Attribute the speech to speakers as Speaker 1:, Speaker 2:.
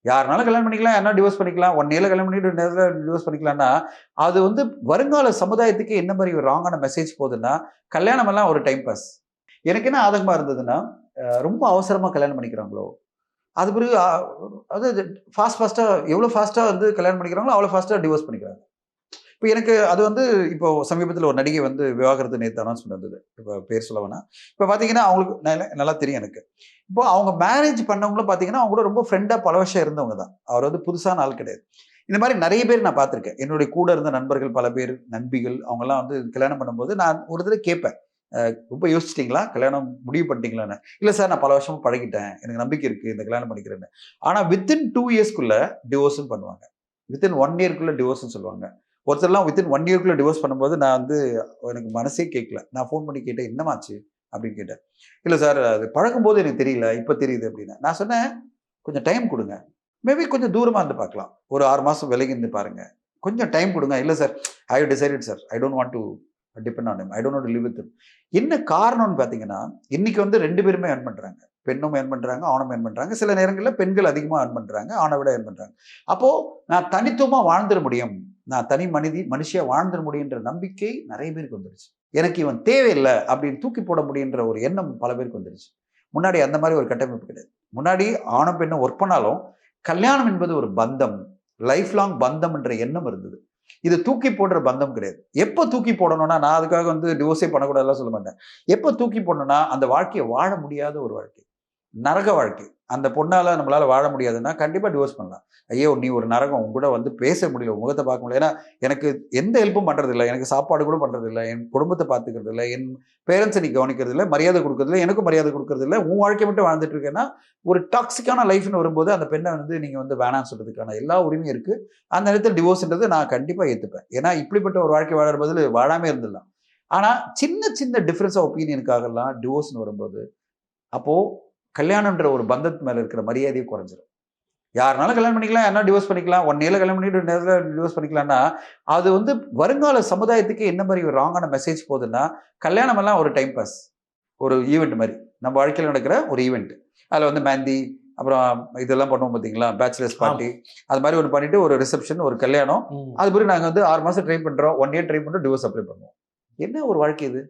Speaker 1: யாருனாலும் கல்யாணம் பண்ணிக்கலாம், யாருனா டிவோர்ஸ் பண்ணிக்கலாம். 1 இயர்ல கல்யாணம் பண்ணிட்டு 2 இயர்ல டிவோர்ஸ் பண்ணிக்கலாம்னா, அது வந்து வருங்கால சமுதாயத்துக்கு என்ன மாரி ஒரு ராங்கான மெசேஜ் போகுதுன்னா, கல்யாணம் எல்லாம் ஒரு டைம் பாஸ். எனக்கு என்ன ஆதங்கமா இருந்ததுன்னா, ரொம்ப அவசரமா கல்யாணம் பண்ணிக்கிறாங்களோ! அது பிறகு அதாவது ஃபாஸ்ட்டா எவ்வளோ ஃபாஸ்ட்டா வந்து கல்யாணம் பண்ணிக்கிறாங்களோ, அவ்வளோ ஃபாஸ்ட்டா டிவோர்ஸ் பண்ணிக்கிறாங்க. இப்ப எனக்கு அது வந்து இப்போ சமீபத்தில ஒரு நடிகை வந்து விவாகரத்து நேத்து அனௌன்ஸ்மென்ட் வந்தது. இப்ப பேர் சொல்ல வேணாம். இப்ப பார்த்தீங்கன்னா, அவங்களுக்கு நல்லா தெரியும் எனக்கு. இப்போ அவங்க மேரேஜ் பண்ணவங்களும் பார்த்தீங்கன்னா, அவங்க கூட ரொம்ப ஃப்ரெண்டா பல வருஷம் இருந்தவங்க தான். அவர் வந்து புதுசான ஆள் கிடையாது. இந்த மாரி நெறைய பேர் நான் பார்த்துருக்கேன். என்னுடைய கூட இருந்த நண்பர்கள் பல பேர், நண்பிகள் அவங்கலாம் வந்து கல்யாணம் பண்ணும்போது நான் ஒரு தடவ கேட்பேன். ரொம்ப யோசிச்சிட்டீங்களா? கல்யாணம் முடிவு பண்ணிட்டீங்களான்னு. இல்ல சார் நான் பல வருஷமா பழகிட்டேன். எனக்கு நம்பிக்கை இருக்கு. இந்த கல்யாணம் பண்ணிக்கிறேன்னு. ஆனா வித்தின் 2 இயர்ஸ்க்குள்ள டிவோர்ஸ்ன்னு பண்ணுவாங்க. வித்தின் 1 இயர்க்குள்ள டிவோர்ஸ்ன்னு சொல்லுவாங்க. ஒருத்தர்லாம் வித்தின் 1 இயர்க்குள்ள டிவோர்ஸ் பண்ணும்போது நான் வந்து எனக்கு மனசே கேட்கல. நான் ஃபோன் பண்ணி கேட்டேன், "என்னமாச்சு?" அப்படின்னு கேட்டேன். "இல்ல சார் அது பழகும்போது எனக்கு தெரியல. இப்ப தெரியுது" அப்படின்னேன். நான் சொன்னேன், "கொஞ்சம் டைம் குடுங்க. மேபி கொஞ்சம் தூரமா இருந்து பார்க்கலாம். ஒரு 6 மாசம் விலகி இருந்து பாருங்க. கொஞ்சம் டைம் குடுங்க." "இல்ல sir, I have decided sir. I don't want to depend on him. I don't want to live with him." என்ன காரணம்னு பார்த்தீங்கன்னா, இன்னைக்கு வந்து 2 பேருமே ஏர்ன் பண்றாங்க. பெண்ணும் ஏர்ன் பண்றாங்க, ஆணும் ஏர்ன் பண்றாங்க. சில நேரங்கள்ல பெண்கள் அதிகமா ஏர்ன் பண்றாங்க. ஆண விட ஏர்ன் பண்றாங்க. அப்போ நான் தனித்துவமா வாழ்ந்துற முடியும். நான் தனி மனுஷியா வாழ்ந்துட முடியுன்ற நம்பிக்கை நெறைய பேருக்கு வந்துருச்சு. எனக்கு இவன் தேவையில்ல அப்படின்னு தூக்கி போட முடியுன்ற ஒரு எண்ணம் பல பேருக்கு வந்துருச்சு. முன்னாடி அந்த மாரி ஒரு கட்டமைப்பு கிடையாது. முன்னாடி ஆணும் பெண்ணும் ஒர்க் பண்ணாலும், கல்யாணம் என்பது ஒரு பந்தம். லைஃப் லாங் பந்தம் என்ற எண்ணம் இருந்தது. இது தூக்கி போடுற பந்தம் கிடையாது. எப்ப தூக்கி போடணும்னா, நான் அதுக்காக வந்து டிவோர்ஸே பண்ணக்கூடாதுலாம் சொல்ல மாட்டேன். எப்ப தூக்கி போடணும்னா, அந்த வாழ்க்கைய வாழ முடியாத ஒரு வாழ்க்கை. நரக வாழ்க்கை. அந்த பொண்ணால நம்மளால வாழ முடியாதுன்னா, கண்டிப்பா டிவோர்ஸ் பண்ணலாம். ஐயோ! நீ ஒரு நரகம். உன் கூட வந்து பேச முடியல. உன் முகத்த பார்க்க முடியல. ஏன்னா, எனக்கு எந்த ஹெல்ப்பும் பண்றதில்ல. எனக்கு சாப்பாடு கூட பண்றதில்ல. என் குடும்பத்த பார்த்துக்கிறதில்ல. என் பேரண்ட்ஸ நீ கவனிக்கிறதில்ல. மரியாதை குடுக்கறதில்ல. எனக்கும் மரியாதை குடுக்கறதில்ல. உன் வாழ்க்கைய மட்டும் வாழ்ந்துட்டு இருக்கேன்னா, ஒரு டாக்ஸிக்கான லைஃப்ன்னு வரும்போது, அந்த பெண்ண வந்து நீங்க வந்து வேணான்னு சொல்றதுக்கான எல்லா உரிமையும் இருக்கு. அந்த நேரத்துல டிவோர்ஸ்ன்றத நான் கண்டிப்பா ஏத்துப்பேன். ஏன்னா, இப்படிப்பட்ட ஒரு வாழ்க்கை வாழற பதிலு வாழாமயே இருந்துடலாம். ஆனா, சின்ன சின்ன டிஃபரன்ஸ் ஆஃப் ஒப்பீனியனுக்காகலாம் டிவோர்ஸ்ன்னு வரும்போது, அப்போ கல்யாணம்ன்ற ஒரு பந்தத்து மேல இருக்கிற மரியாதையே குறைஞ்சிரும். யாருனாலும் கல்யாணம் பண்ணிக்கலாம், யாருனாலும் டிவோர்ஸ் பண்ணிக்கலாம். 1 இயர்ல கல்யாணம் பண்ணிட்டு 2 இயர்ல டிவோர்ஸ் பண்ணிக்கலாம்னா, அது வந்து வருங்கால சமுதாயத்துக்கு என்ன மாரி ஒரு ராங்கான மெசேஜ் போகுதுன்னா, கல்யாணம் எல்லாம் ஒரு டைம் பாஸ். ஒரு ஈவென்ட் மாரி. நம்ம வாழ்க்கையில நடக்கிற ஒரு ஈவென்ட். அதுல வந்து மெஹந்தி, அப்புறம் இதெல்லாம் பண்ணுவோம் பார்த்தீங்களா? Bachelors party. அது மாரி ஒண்ணு பண்ணிட்டு ஒரு ரிசப்ஷன், ஒரு கல்யாணம்.
Speaker 2: ம்.
Speaker 1: அது பிறகு நாங்க வந்து 6 மாசம் ட்ரை பண்றோம். 1 இயர் ட்ரை பண்றோம். டிவோர்ஸ் அப்ளை பண்ணுவோம். என்ன ஒரு வாழ்க்கை இது?